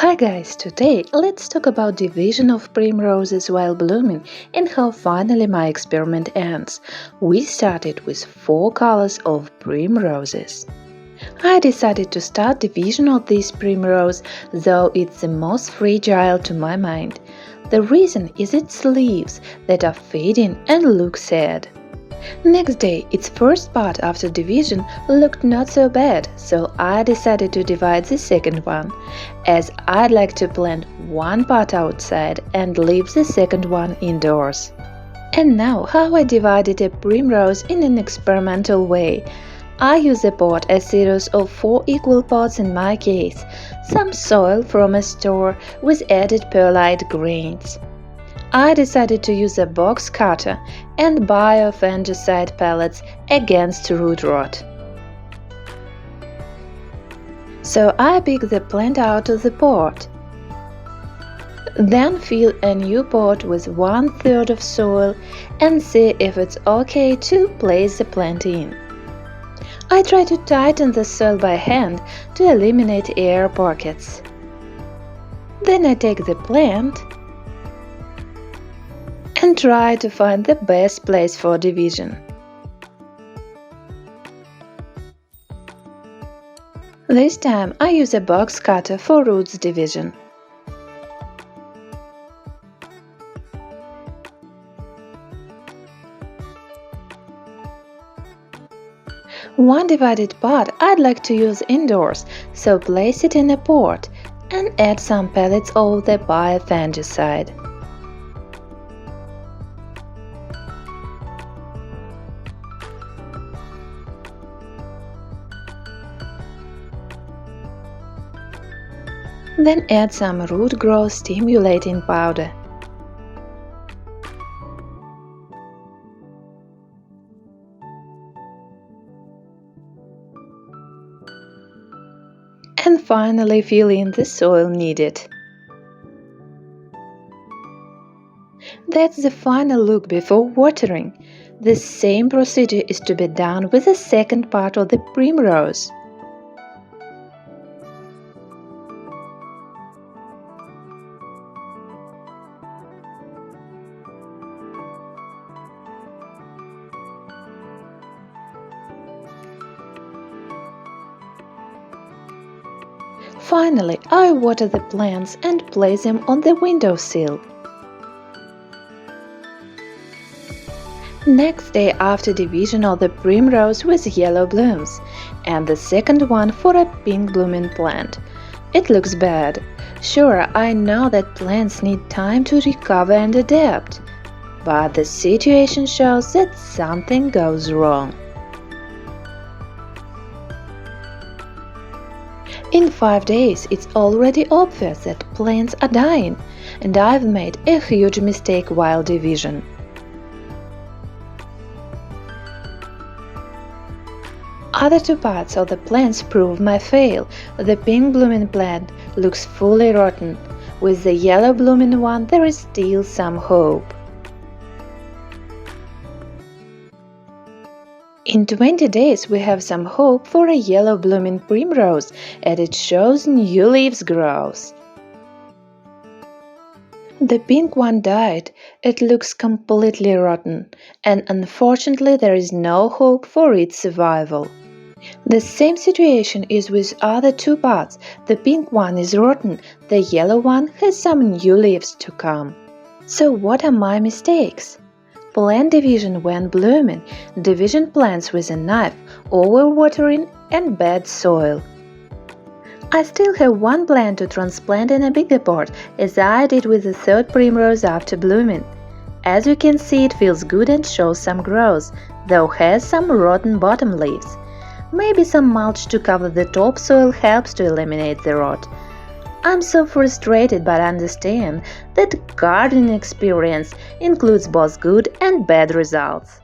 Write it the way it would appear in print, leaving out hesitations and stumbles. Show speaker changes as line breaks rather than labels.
Hi guys, today let's talk about division of primroses while blooming and how finally my experiment ends. We started with 4 colors of primroses. I decided to start division of this primrose, though it's the most fragile to my mind. The reason is its leaves that are fading and look sad. Next day, its first part after division looked not so bad, so I decided to divide the second one, as I'd like to plant one part outside and leave the second one indoors. And now how I divided a primrose in an experimental way. I use a pot a series of 4 equal parts in my case, some soil from a store with added perlite grains. I decided to use a box cutter and biofungicide pellets against root rot. So I pick the plant out of the pot. Then fill a new pot with 1/3 of soil and see if it's okay to place the plant in. I try to tighten the soil by hand to eliminate air pockets. Then I take the plant and try to find the best place for division. This time I use a box cutter for roots division. One divided part I'd like to use indoors, so place it in a pot and add some pellets of the biofungicide. Then add some root growth stimulating powder. And finally fill in the soil needed. That's the final look before watering. The same procedure is to be done with the second part of the primrose. Finally, I water the plants and place them on the windowsill. Next day after division of the primrose with yellow blooms, and the second one for a pink blooming plant. It looks bad. Sure, I know that plants need time to recover and adapt, but the situation shows that something goes wrong. In 5 days, it's already obvious that plants are dying, and I've made a huge mistake while division. Other 2 parts of the plants prove my fail. The pink blooming plant looks fully rotten. With the yellow blooming one, there is still some hope. In 20 days we have some hope for a yellow blooming primrose, and it shows new leaves grows. The pink one died. It looks completely rotten, and unfortunately there is no hope for its survival. The same situation is with other 2 parts. The pink one is rotten, the yellow one has some new leaves to come. So what are my mistakes? Plant division when blooming, division plants with a knife, overwatering and bad soil. I still have 1 plant to transplant in a bigger pot, as I did with the 3rd primrose after blooming. As you can see, it feels good and shows some growth, though has some rotten bottom leaves. Maybe some mulch to cover the topsoil helps to eliminate the rot. I'm so frustrated, but understand that gardening experience includes both good and bad results.